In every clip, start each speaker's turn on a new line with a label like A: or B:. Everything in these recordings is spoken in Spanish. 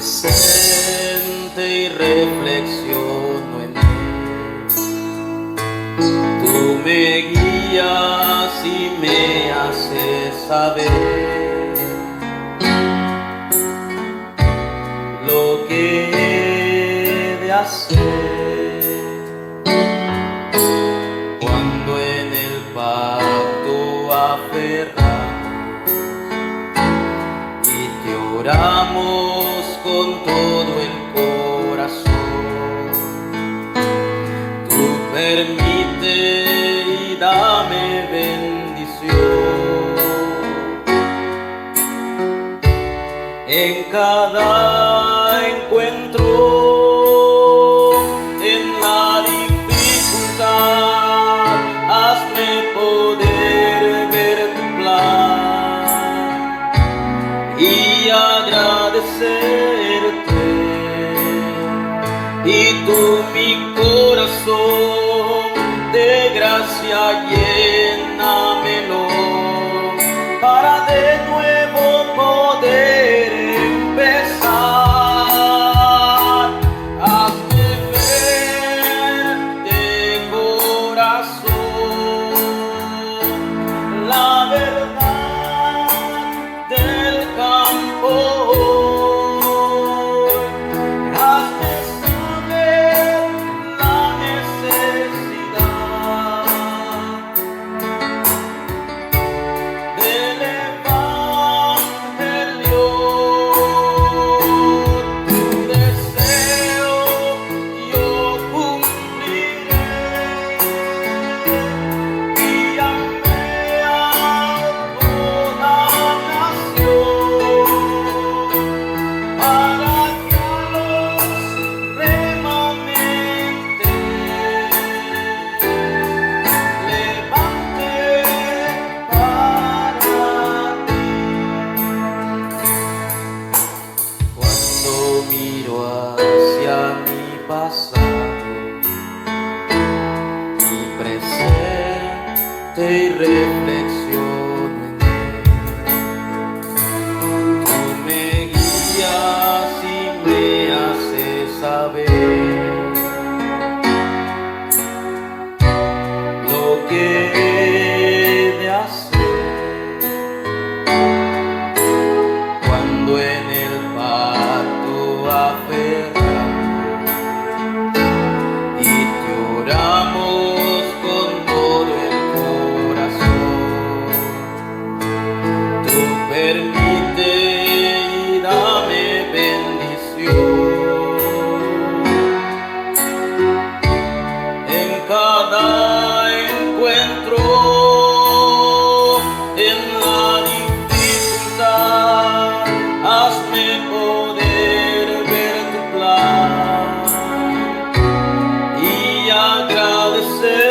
A: presente y reflexiono en él. Tú me guías y me haces saber lo que he de hacer cuando en el pacto aferramos y te oramos con todo el corazón. Tú permite y dame bendición en cada encuentro, en la dificultad, hazme poder ver tu plan y agradecerte. Y tú mi corazón de gracia llénamelo para de nuevo poder empezar. Hazme ver de corazón la verdad del campo. Hazme saber la necesidad del evangelio. Tu deseo yo cumpliré. Guíame a toda nación para que a los remanentes levante para ti. Cuando miro hacia mi pasado y presente y reflexiono en él, tú me guías y me haces saber lo que he de hacer cuando en el pacto aferramos y te oramos con todo el corazón. Tú permite y dame bendición en cada encuentro, en la dificultad, hazme poder ver tu plan y agradecerte.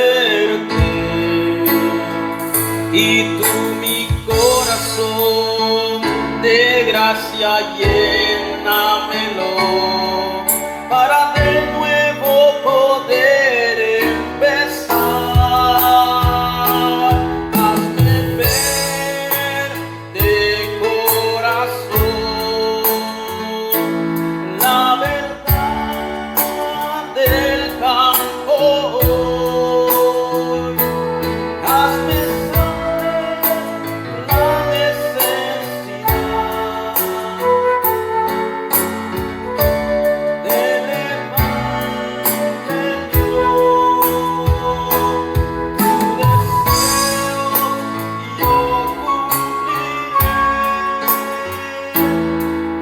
A: Y tú mi corazón de gracia llénamelo para de nuevo poder empezar. Hazme ver de corazón la verdad del campo. Hazme saber la necesidad del evangelio. Tu deseo yo cumpliré.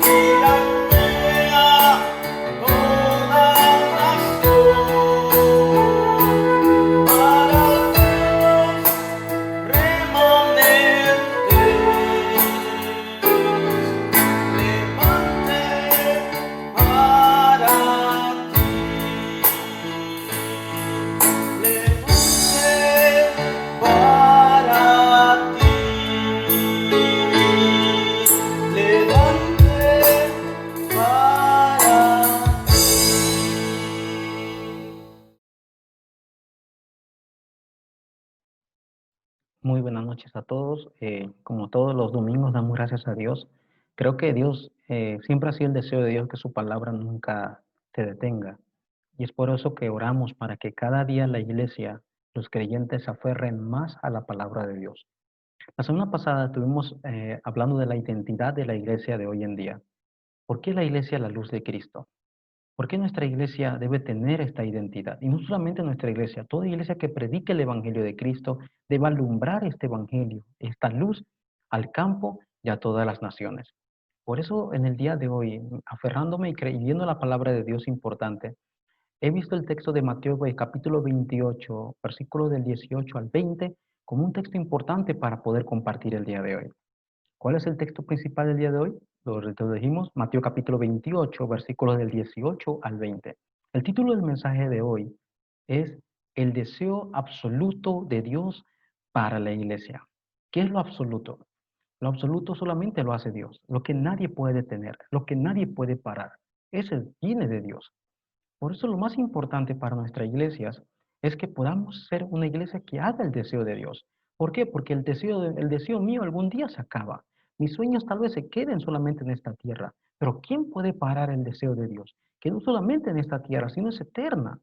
A: Guíame a toda nación para que los remanentes levante para ti. Levante para ti. Levante para ti.
B: Muy buenas noches a todos. Como todos los domingos, damos gracias a Dios Creo que Dios, siempre ha sido el deseo de Dios que su palabra nunca se detenga. Y es por eso que oramos para que cada día la iglesia, los creyentes se aferren más a la palabra de Dios. La semana pasada estuvimos hablando de la identidad de la iglesia de hoy en día. ¿Por qué la iglesia es la luz de Cristo? ¿Por qué nuestra iglesia debe tener esta identidad? Y no solamente nuestra iglesia, toda iglesia que predique el Evangelio de Cristo debe alumbrar este Evangelio, esta luz al campo y a todas las naciones. Por eso en el día de hoy, aferrándome y creyendo la palabra de Dios importante, he visto el texto de Mateo capítulo 28, versículos del 18 al 20, como un texto importante para poder compartir el día de hoy. ¿Cuál es el texto principal del día de hoy? Lo dijimos, Mateo capítulo 28, versículos del 18 al 20. El título del mensaje de hoy es El deseo absoluto de Dios para la iglesia. ¿Qué es lo absoluto? Lo absoluto solamente lo hace Dios, lo que nadie puede detener, lo que nadie puede parar. Ese viene de Dios. Por eso lo más importante para nuestras iglesias es que podamos ser una iglesia que haga el deseo de Dios. ¿Por qué? Porque el deseo mío algún día se acaba. Mis sueños tal vez se queden solamente en esta tierra, pero ¿quién puede parar el deseo de Dios? Que no solamente en esta tierra, sino es eterna.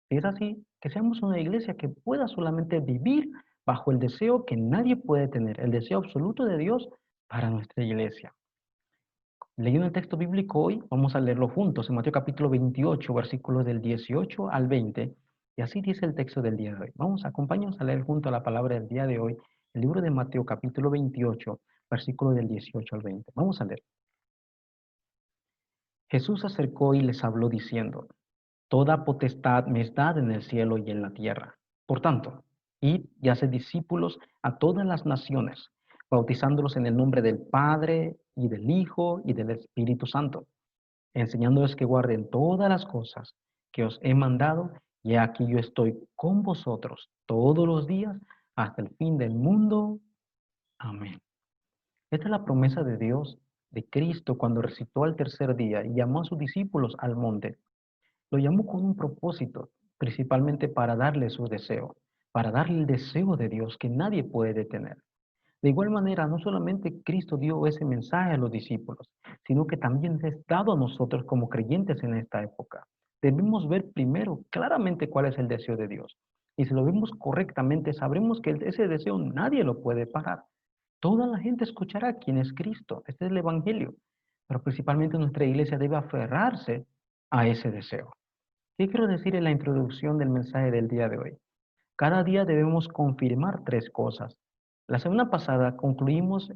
B: Si es así, que seamos una iglesia que pueda solamente vivir bajo el deseo que nadie puede tener, el deseo absoluto de Dios para nuestra iglesia. Leyendo el texto bíblico hoy, vamos a leerlo juntos en Mateo capítulo 28, versículos del 18 al 20, y así dice el texto del día de hoy. Acompáñanos a leer junto a la palabra del día de hoy, el libro de Mateo capítulo 28, versículos del 18 al 20. Vamos a leer. Jesús se acercó y les habló diciendo, Toda potestad me es dada en el cielo y en la tierra. Por tanto, id y haced discípulos a todas las naciones, bautizándolos en el nombre del Padre y del Hijo y del Espíritu Santo, enseñándoles que guarden todas las cosas que os he mandado, y aquí yo estoy con vosotros todos los días hasta el fin del mundo. Amén. Esta es la promesa de Dios, de Cristo, cuando recitó al tercer día y llamó a sus discípulos al monte. Lo llamó con un propósito, principalmente para darle su deseo, para darle el deseo de Dios que nadie puede detener. De igual manera, no solamente Cristo dio ese mensaje a los discípulos, sino que también es dado a nosotros como creyentes en esta época. Debemos ver primero claramente cuál es el deseo de Dios. Y si lo vemos correctamente, sabremos que ese deseo nadie lo puede parar. Toda la gente escuchará quién es Cristo. Este es el Evangelio. Pero principalmente nuestra iglesia debe aferrarse a ese deseo. ¿Qué quiero decir en la introducción del mensaje del día de hoy? Cada día debemos confirmar tres cosas. La semana pasada tuvimos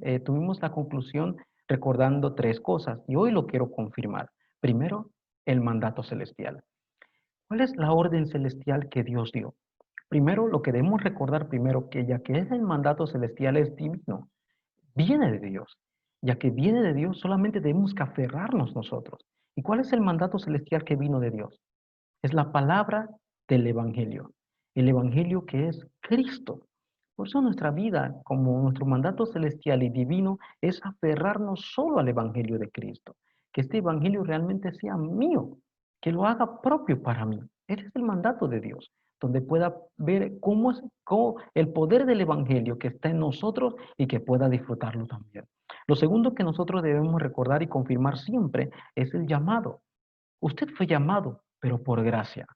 B: la conclusión recordando tres cosas y hoy lo quiero confirmar. Primero, el mandato celestial. ¿Cuál es la orden celestial que Dios dio? Primero, lo que debemos recordar primero, que ya que es el mandato celestial es divino, viene de Dios. Ya que viene de Dios, solamente debemos que aferrarnos nosotros. ¿Y cuál es el mandato celestial que vino de Dios? Es la palabra del Evangelio. El Evangelio que es Cristo. Por eso nuestra vida, como nuestro mandato celestial y divino, es aferrarnos solo al Evangelio de Cristo. Que este Evangelio realmente sea mío, que lo haga propio para mí. Ese es el mandato de Dios, donde pueda ver cómo el poder del Evangelio que está en nosotros y que pueda disfrutarlo también. Lo segundo que nosotros debemos recordar y confirmar siempre es el llamado. Usted fue llamado, pero por gracia.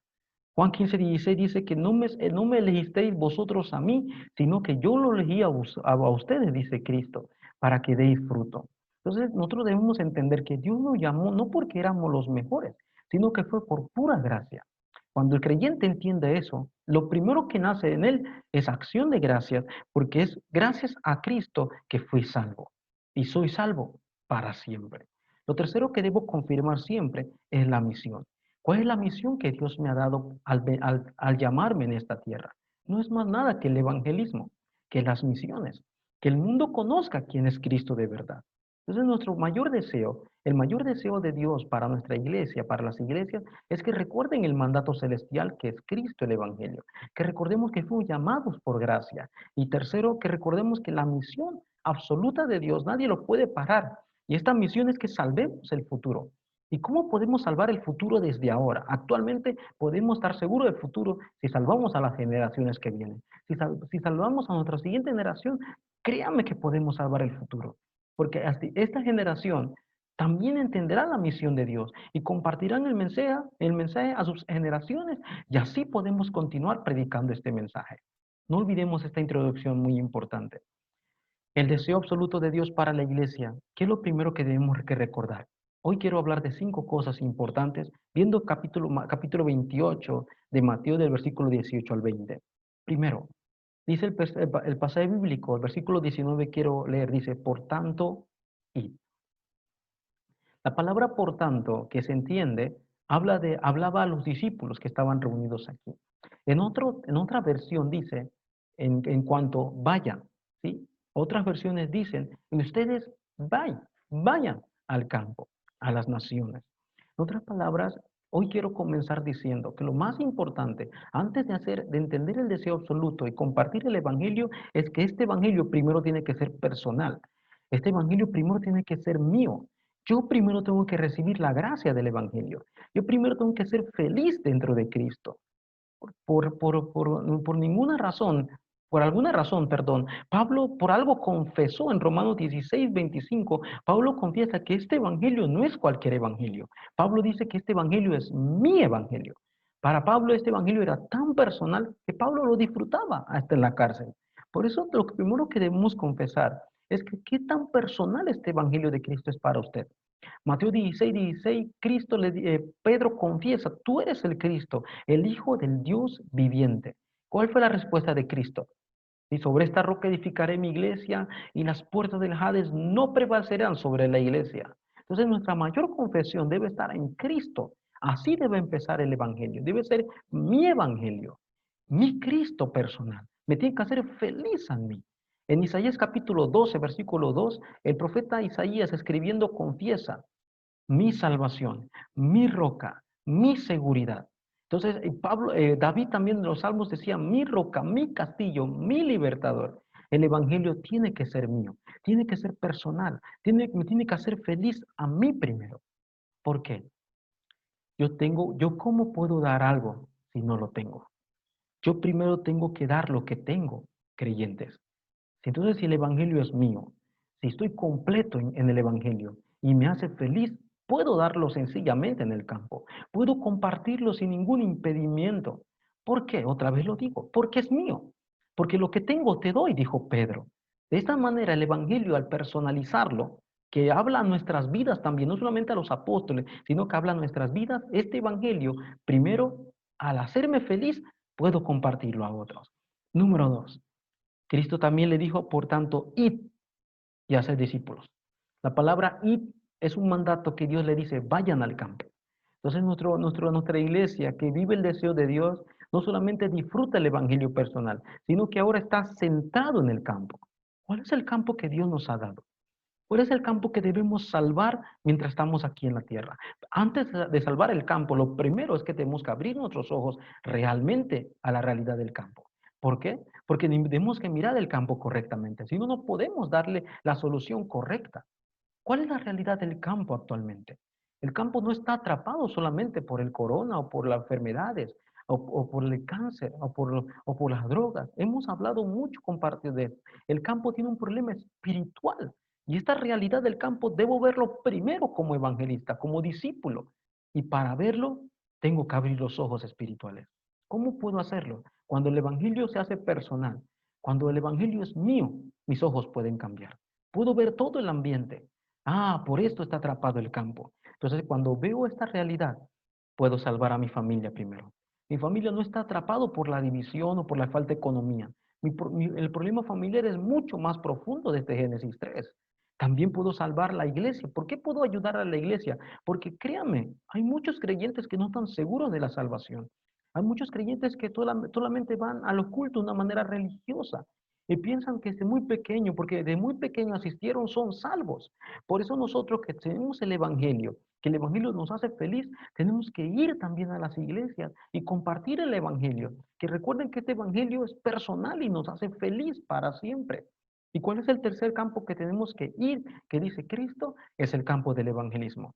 B: Juan 15:16 dice que no me elegisteis vosotros a mí, sino que yo lo elegí a ustedes, dice Cristo, para que deis fruto. Entonces, nosotros debemos entender que Dios nos llamó no porque éramos los mejores, sino que fue por pura gracia. Cuando el creyente entiende eso, lo primero que nace en él es acción de gracias, porque es gracias a Cristo que fui salvo. Y soy salvo para siempre. Lo tercero que debo confirmar siempre es la misión. ¿Cuál es la misión que Dios me ha dado al llamarme en esta tierra? No es más nada que el evangelismo, que las misiones, que el mundo conozca quién es Cristo de verdad. Entonces nuestro mayor deseo, el mayor deseo de Dios para nuestra iglesia, para las iglesias, es que recuerden el mandato celestial que es Cristo el Evangelio, que recordemos que fuimos llamados por gracia. Y tercero, que recordemos que la misión absoluta de Dios, nadie lo puede parar. Y esta misión es que salvemos el futuro. ¿Y cómo podemos salvar el futuro desde ahora? Actualmente podemos estar seguros del futuro si salvamos a las generaciones que vienen. Si salvamos a nuestra siguiente generación, créanme que podemos salvar el futuro. porque así esta generación también entenderá la misión de Dios y compartirán el mensaje a sus generaciones y así podemos continuar predicando este mensaje. No olvidemos esta introducción muy importante. El deseo absoluto de Dios para la iglesia, ¿qué es lo primero que debemos que recordar? Hoy quiero hablar de 5 cosas importantes, viendo capítulo 28 de Mateo del versículo 18 al 20. Primero, dice el pasaje bíblico, el versículo 19 quiero leer, dice, por tanto, id. La palabra por tanto, que se entiende, hablaba a los discípulos que estaban reunidos aquí. En otra versión dice, en cuanto vayan, ¿sí? Otras versiones dicen, ustedes vayan al campo, a las naciones. En otras palabras, hoy quiero comenzar diciendo que lo más importante, antes de entender el deseo absoluto y compartir el evangelio, es que este evangelio primero tiene que ser personal. Este evangelio primero tiene que ser mío. Yo primero tengo que recibir la gracia del evangelio. Yo primero tengo que ser feliz dentro de Cristo. Por ninguna razón, por alguna razón, perdón, Pablo por algo confesó en Romanos 16:25, Pablo confiesa que este evangelio no es cualquier evangelio. Pablo dice que este evangelio es mi evangelio. Para Pablo este evangelio era tan personal que Pablo lo disfrutaba hasta en la cárcel. Por eso lo primero que debemos confesar es que qué tan personal este evangelio de Cristo es para usted. Mateo 16:16, Pedro confiesa, tú eres el Cristo, el Hijo del Dios viviente. ¿Cuál fue la respuesta de Cristo? Y sobre esta roca edificaré mi iglesia y las puertas del Hades no prevalecerán sobre la iglesia. Entonces nuestra mayor confesión debe estar en Cristo. Así debe empezar el Evangelio. Debe ser mi Evangelio, mi Cristo personal. Me tiene que hacer feliz a mí. En Isaías capítulo 12, versículo 2, el profeta Isaías escribiendo confiesa, mi salvación, mi roca, mi seguridad. Entonces, David también en los salmos decía, mi roca, mi castillo, mi libertador. El evangelio tiene que ser mío, tiene que ser personal, me tiene que hacer feliz a mí primero. ¿Por qué? Yo cómo puedo dar algo si no lo tengo. Yo primero tengo que dar lo que tengo, creyentes. Entonces, si el Evangelio es mío, si estoy completo en el Evangelio y me hace feliz, puedo darlo sencillamente en el campo. Puedo compartirlo sin ningún impedimento. ¿Por qué? Otra vez lo digo, porque es mío. Porque lo que tengo te doy, dijo Pedro. De esta manera, el Evangelio, al personalizarlo, que habla a nuestras vidas también, no solamente a los apóstoles, sino que habla a nuestras vidas, este Evangelio, primero, al hacerme feliz, puedo compartirlo a otros. Número 2. Cristo también le dijo, por tanto, id y haced discípulos. La palabra id es un mandato que Dios le dice, vayan al campo. Entonces nuestra iglesia que vive el deseo de Dios, no solamente disfruta el evangelio personal, sino que ahora está centrado en el campo. ¿Cuál es el campo que Dios nos ha dado? ¿Cuál es el campo que debemos salvar mientras estamos aquí en la tierra? Antes de salvar el campo, lo primero es que tenemos que abrir nuestros ojos realmente a la realidad del campo. ¿Por qué? Porque tenemos que mirar el campo correctamente, si no, no podemos darle la solución correcta. ¿Cuál es la realidad del campo actualmente? El campo no está atrapado solamente por el corona o por las enfermedades o por el cáncer o por las drogas. Hemos hablado mucho con parte de eso. El campo tiene un problema espiritual y esta realidad del campo debo verlo primero como evangelista, como discípulo. Y para verlo tengo que abrir los ojos espirituales. ¿Cómo puedo hacerlo? Cuando el evangelio se hace personal, cuando el evangelio es mío, mis ojos pueden cambiar. Puedo ver todo el ambiente. Ah, por esto está atrapado el campo. Entonces, cuando veo esta realidad, puedo salvar a mi familia primero. Mi familia no está atrapado por la división o por la falta de economía. El problema familiar es mucho más profundo desde Génesis 3. También puedo salvar la iglesia. ¿Por qué puedo ayudar a la iglesia? Porque créame, hay muchos creyentes que no están seguros de la salvación. Hay muchos creyentes que solamente van al oculto de una manera religiosa y piensan que desde muy pequeño, porque de muy pequeño asistieron, son salvos. Por eso nosotros que tenemos el Evangelio, que el Evangelio nos hace feliz, tenemos que ir también a las iglesias y compartir el Evangelio. Que recuerden que este Evangelio es personal y nos hace feliz para siempre. ¿Y cuál es el tercer campo que tenemos que ir, que dice Cristo? Es el campo del evangelismo.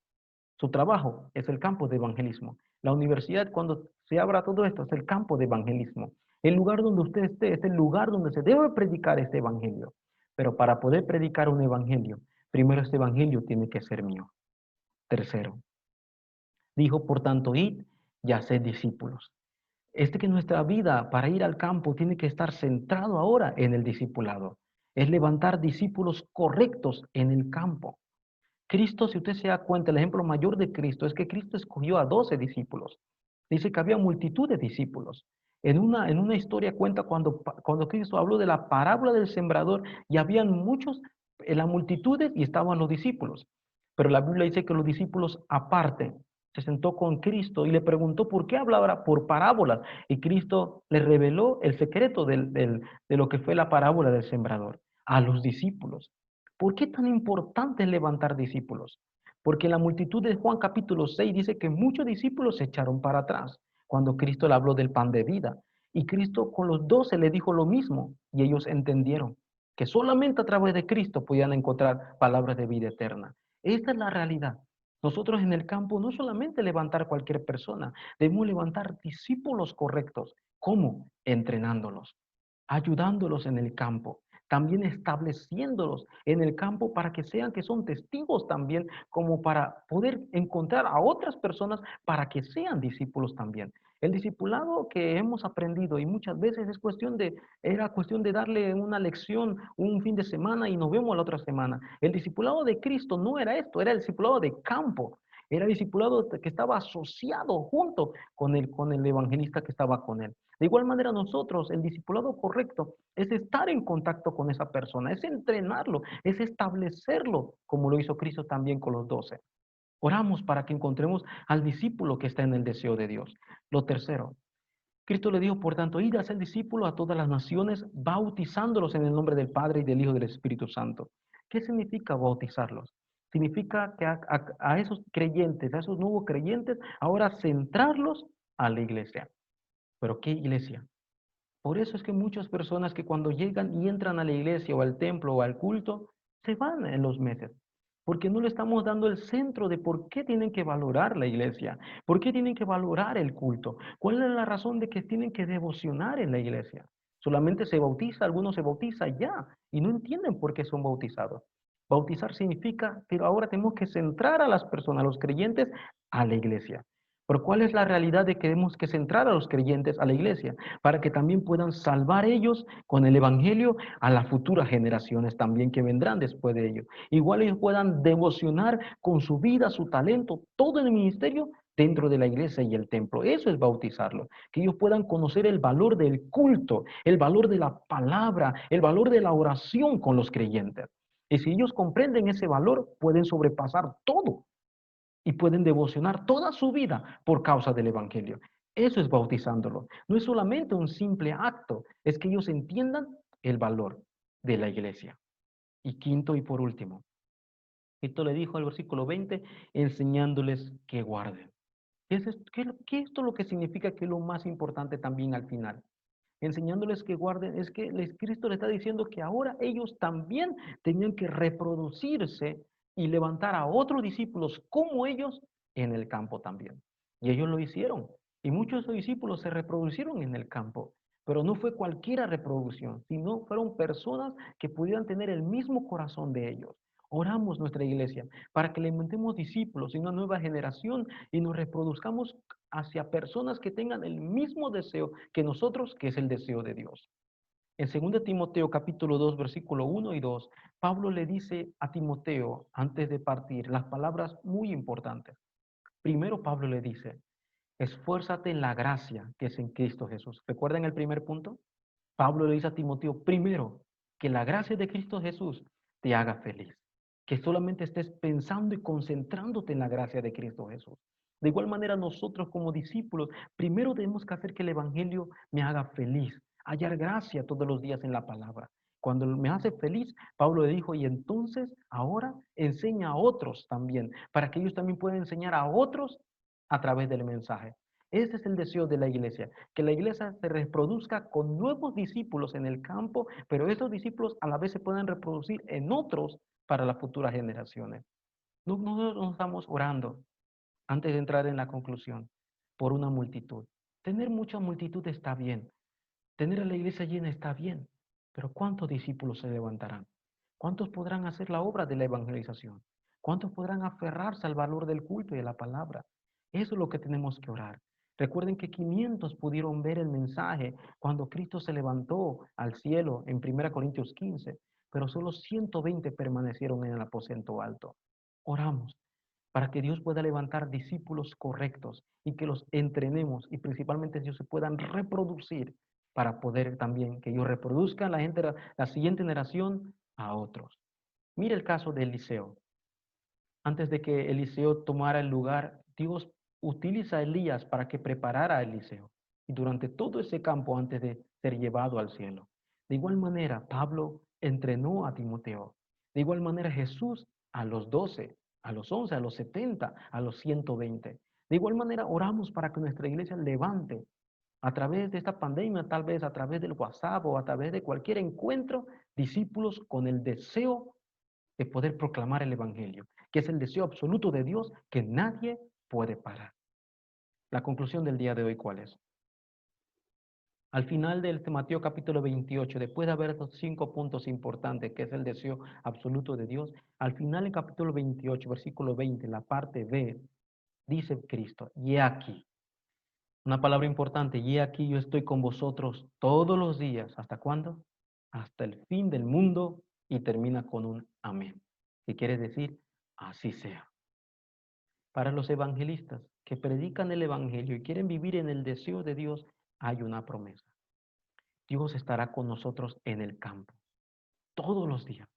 B: Su trabajo es el campo de evangelismo. La universidad, cuando se abra todo esto, es el campo de evangelismo. El lugar donde usted esté es el lugar donde se debe predicar este evangelio. Pero para poder predicar un evangelio, Primero, este evangelio tiene que ser mío. Tercero, dijo, por tanto, id y haced discípulos. Que nuestra vida para ir al campo tiene que estar centrado ahora en el discipulado. Es levantar discípulos correctos en el campo. Cristo, si usted se da cuenta, el ejemplo mayor de Cristo es que Cristo escogió a 12 discípulos. Dice que había multitud de discípulos. En una historia cuenta cuando Cristo habló de la parábola del sembrador y habían muchos en las multitudes y estaban los discípulos. Pero la Biblia dice que los discípulos aparte se sentó con Cristo y le preguntó por qué hablaba por parábolas. Y Cristo le reveló el secreto de lo que fue la parábola del sembrador a los discípulos. ¿Por qué tan importante es levantar discípulos? Porque en la multitud de Juan capítulo 6 dice que muchos discípulos se echaron para atrás cuando Cristo le habló del pan de vida. Y Cristo con los 12 le dijo lo mismo y ellos entendieron que solamente a través de Cristo podían encontrar palabras de vida eterna. Esta es la realidad. Nosotros en el campo no solamente levantar cualquier persona, debemos levantar discípulos correctos. ¿Cómo? Entrenándolos, ayudándolos en el campo, también estableciéndolos en el campo para que sean que son testigos también, como para poder encontrar a otras personas para que sean discípulos también. El discipulado que hemos aprendido y muchas veces era cuestión de darle una lección un fin de semana y nos vemos la otra semana. El discipulado de Cristo no era esto, era el discipulado de campo. Era el discipulado que estaba asociado junto con el evangelista que estaba con él. De igual manera nosotros, el discipulado correcto es estar en contacto con esa persona, es entrenarlo, es establecerlo, como lo hizo Cristo también con los 12. Oramos para que encontremos al discípulo que está en el deseo de Dios. Lo tercero, Cristo le dijo, por tanto, id a ser discípulo a todas las naciones, bautizándolos en el nombre del Padre y del Hijo y del Espíritu Santo. ¿Qué significa bautizarlos? Significa que a esos creyentes, a esos nuevos creyentes, ahora centrarlos a la iglesia. ¿Pero qué iglesia? Por eso es que muchas personas que cuando llegan y entran a la iglesia o al templo o al culto, se van en los meses, porque no le estamos dando el centro de por qué tienen que valorar la iglesia, por qué tienen que valorar el culto, cuál es la razón de que tienen que devocionar en la iglesia. Solamente se bautiza, algunos se bautizan ya y no entienden por qué son bautizados. Bautizar significa que ahora tenemos que centrar a las personas, a los creyentes, a la iglesia. Pero ¿cuál es la realidad de que tenemos que centrar a los creyentes a la iglesia? Para que también puedan salvar ellos con el evangelio a las futuras generaciones también que vendrán después de ellos. Igual ellos puedan devocionar con su vida, su talento, todo el ministerio dentro de la iglesia y el templo. Eso es bautizarlo. Que ellos puedan conocer el valor del culto, el valor de la palabra, el valor de la oración con los creyentes. Y si ellos comprenden ese valor, pueden sobrepasar todo y pueden devocionar toda su vida por causa del Evangelio. Eso es bautizándolo. No es solamente un simple acto, es que ellos entiendan el valor de la iglesia. Y quinto y por último, esto le dijo al versículo 20, enseñándoles que guarden. ¿Qué es esto lo que significa que es lo más importante también al final? Enseñándoles que guarden, es que Cristo le está diciendo que ahora ellos también tenían que reproducirse y levantar a otros discípulos como ellos en el campo también. Y ellos lo hicieron. Y muchos de esos discípulos se reproducieron en el campo. Pero no fue cualquiera reproducción, sino fueron personas que pudieran tener el mismo corazón de ellos. Oramos nuestra iglesia para que le montemos discípulos y una nueva generación y nos reproduzcamos hacia personas que tengan el mismo deseo que nosotros, que es el deseo de Dios. En 2 Timoteo capítulo 2, versículo 1 y 2, Pablo le dice a Timoteo, antes de partir, las palabras muy importantes. Primero Pablo le dice, esfuérzate en la gracia que es en Cristo Jesús. ¿Recuerdan el primer punto? Pablo le dice a Timoteo, primero, que la gracia de Cristo Jesús te haga feliz. Que solamente estés pensando y concentrándote en la gracia de Cristo Jesús. De igual manera, nosotros como discípulos, primero tenemos que hacer que el Evangelio me haga feliz, hallar gracia todos los días en la palabra. Cuando me hace feliz, Pablo le dijo, y entonces ahora enseña a otros también, para que ellos también puedan enseñar a otros a través del mensaje. Ese es el deseo de la iglesia, que la iglesia se reproduzca con nuevos discípulos en el campo, pero esos discípulos a la vez se puedan reproducir en otros para las futuras generaciones. Nosotros nos estamos orando antes de entrar en la conclusión por una multitud. Tener mucha multitud está bien, tener a la iglesia llena está bien, pero ¿cuántos discípulos se levantarán? ¿Cuántos podrán hacer la obra de la evangelización? ¿Cuántos podrán aferrarse al valor del culto y de la palabra? Eso es lo que tenemos que orar. Recuerden que 500 pudieron ver el mensaje cuando Cristo se levantó al cielo en 1 Corintios 15, pero solo 120 permanecieron en el aposento alto. Oramos para que Dios pueda levantar discípulos correctos y que los entrenemos y principalmente ellos se puedan reproducir para poder también que ellos reproduzcan la siguiente generación a otros. Mira el caso de Eliseo. Antes de que Eliseo tomara el lugar, Dios utiliza a Elías para que preparara a Eliseo. Y durante todo ese campo antes de ser llevado al cielo. De igual manera, Pablo entrenó a Timoteo. De igual manera, Jesús a los 12, a los 11, a los 70, a los 120. De igual manera, oramos para que nuestra iglesia levante a través de esta pandemia, tal vez a través del WhatsApp o a través de cualquier encuentro, discípulos con el deseo de poder proclamar el Evangelio, que es el deseo absoluto de Dios que nadie puede parar. La conclusión del día de hoy, ¿cuál es? Al final del Mateo capítulo 28, después de haber estos 5 puntos importantes, que es el deseo absoluto de Dios, al final del capítulo 28, versículo 20, la parte B, dice Cristo, y he aquí, una palabra importante, y he aquí yo estoy con vosotros todos los días. ¿Hasta cuándo? Hasta el fin del mundo, y termina con un amén. ¿Qué quiere decir? Así sea. Para los evangelistas que predican el evangelio y quieren vivir en el deseo de Dios, hay una promesa. Dios estará con nosotros en el campo, todos los días.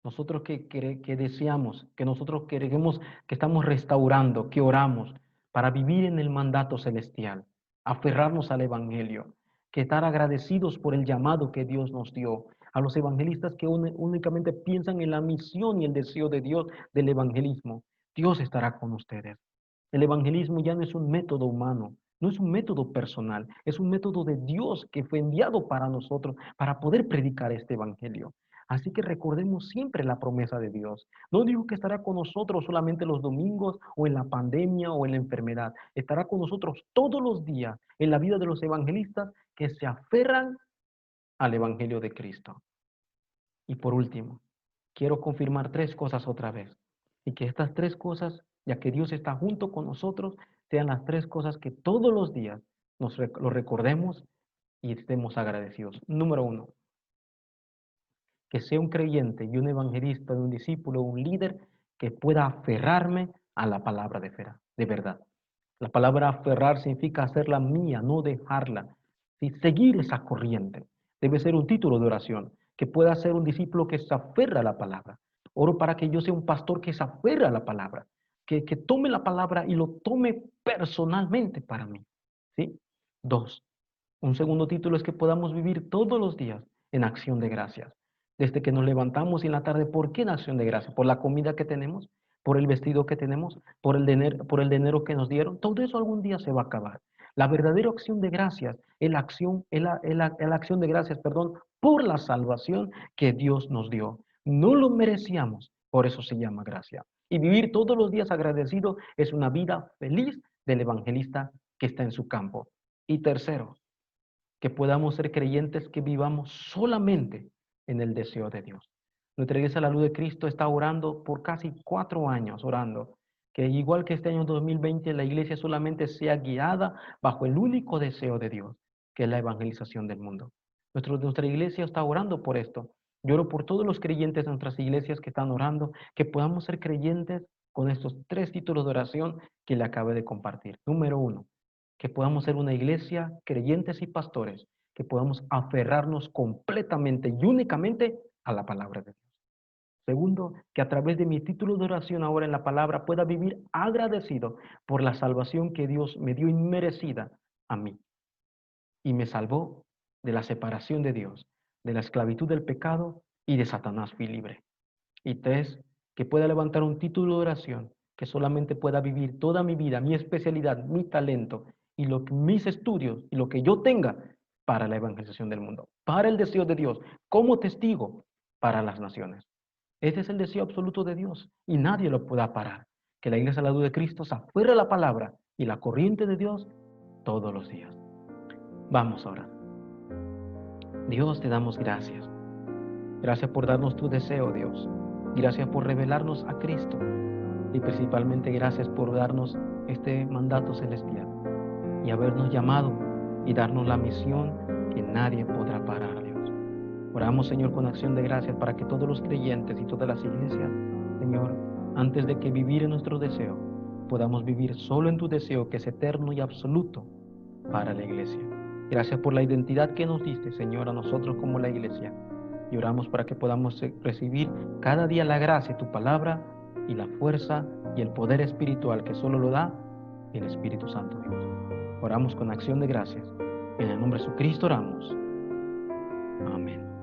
B: Nosotros que deseamos, que nosotros queremos, que estamos restaurando, que oramos para vivir en el mandato celestial, aferrarnos al evangelio, que estar agradecidos por el llamado que Dios nos dio. A los evangelistas que únicamente piensan en la misión y el deseo de Dios del evangelismo, Dios estará con ustedes. El evangelismo ya no es un método humano, no es un método personal, es un método de Dios que fue enviado para nosotros para poder predicar este evangelio. Así que recordemos siempre la promesa de Dios. No digo que estará con nosotros solamente los domingos o en la pandemia o en la enfermedad. Estará con nosotros todos los días en la vida de los evangelistas que se aferran al evangelio de Cristo. Y por último, quiero confirmar 3 cosas otra vez. Y que estas 3 cosas, ya que Dios está junto con nosotros, sean las 3 cosas que todos los días lo recordemos y estemos agradecidos. Número 1, que sea un creyente y un evangelista, un discípulo, un líder que pueda aferrarme a la palabra de verdad. La palabra aferrar significa hacerla mía, no dejarla. ¿Sí? Seguir esa corriente. Debe ser un título de oración, que pueda ser un discípulo que se aferra a la palabra. Oro para que yo sea un pastor que se aferra a la palabra, que tome la palabra y lo tome personalmente para mí. ¿Sí? 2, un segundo título es que podamos vivir todos los días en acción de gracias. Desde que nos levantamos y en la tarde, ¿por qué en acción de gracias? ¿Por la comida que tenemos? ¿Por el vestido que tenemos? ¿Por el dinero que nos dieron? Todo eso algún día se va a acabar. La verdadera acción de gracias es la acción de gracias, perdón, por la salvación que Dios nos dio. No lo merecíamos, por eso se llama gracia. Y vivir todos los días agradecido es una vida feliz del evangelista que está en su campo. Y tercero, que podamos ser creyentes que vivamos solamente en el deseo de Dios. Nuestra iglesia La Luz de Cristo está orando por casi 4 años, orando, que igual que este año 2020, la iglesia solamente sea guiada bajo el único deseo de Dios, que es la evangelización del mundo. Nuestra iglesia está orando por esto. Yo oro por todos los creyentes de nuestras iglesias que están orando, que podamos ser creyentes con estos 3 títulos de oración que le acabé de compartir. Número 1, que podamos ser una iglesia, creyentes y pastores, que podamos aferrarnos completamente y únicamente a la palabra de Dios. Segundo, que a través de mi título de oración ahora en la palabra pueda vivir agradecido por la salvación que Dios me dio inmerecida a mí y me salvó de la separación de Dios, de la esclavitud del pecado y de Satanás fui libre. Y 3, que pueda levantar un título de oración que solamente pueda vivir toda mi vida, mi especialidad, mi talento y mis estudios y lo que yo tenga para la evangelización del mundo, para el deseo de Dios, como testigo para las naciones. Ese es el deseo absoluto de Dios y nadie lo pueda parar. Que la Iglesia de la Luz de Cristo se aferre a la palabra y la corriente de Dios todos los días. Vamos ahora. Dios, te damos gracias. Gracias por darnos tu deseo, Dios. Gracias por revelarnos a Cristo. Y principalmente gracias por darnos este mandato celestial y habernos llamado y darnos la misión que nadie podrá parar, Dios. Oramos, Señor, con acción de gracias para que todos los creyentes y todas las iglesias, Señor, antes de que vivir en nuestro deseo, podamos vivir solo en tu deseo que es eterno y absoluto para la iglesia. Gracias por la identidad que nos diste, Señor, a nosotros como la iglesia. Y oramos para que podamos recibir cada día la gracia de tu palabra y la fuerza y el poder espiritual que solo lo da el Espíritu Santo, Dios. Oramos con acción de gracias. En el nombre de Jesucristo oramos. Amén.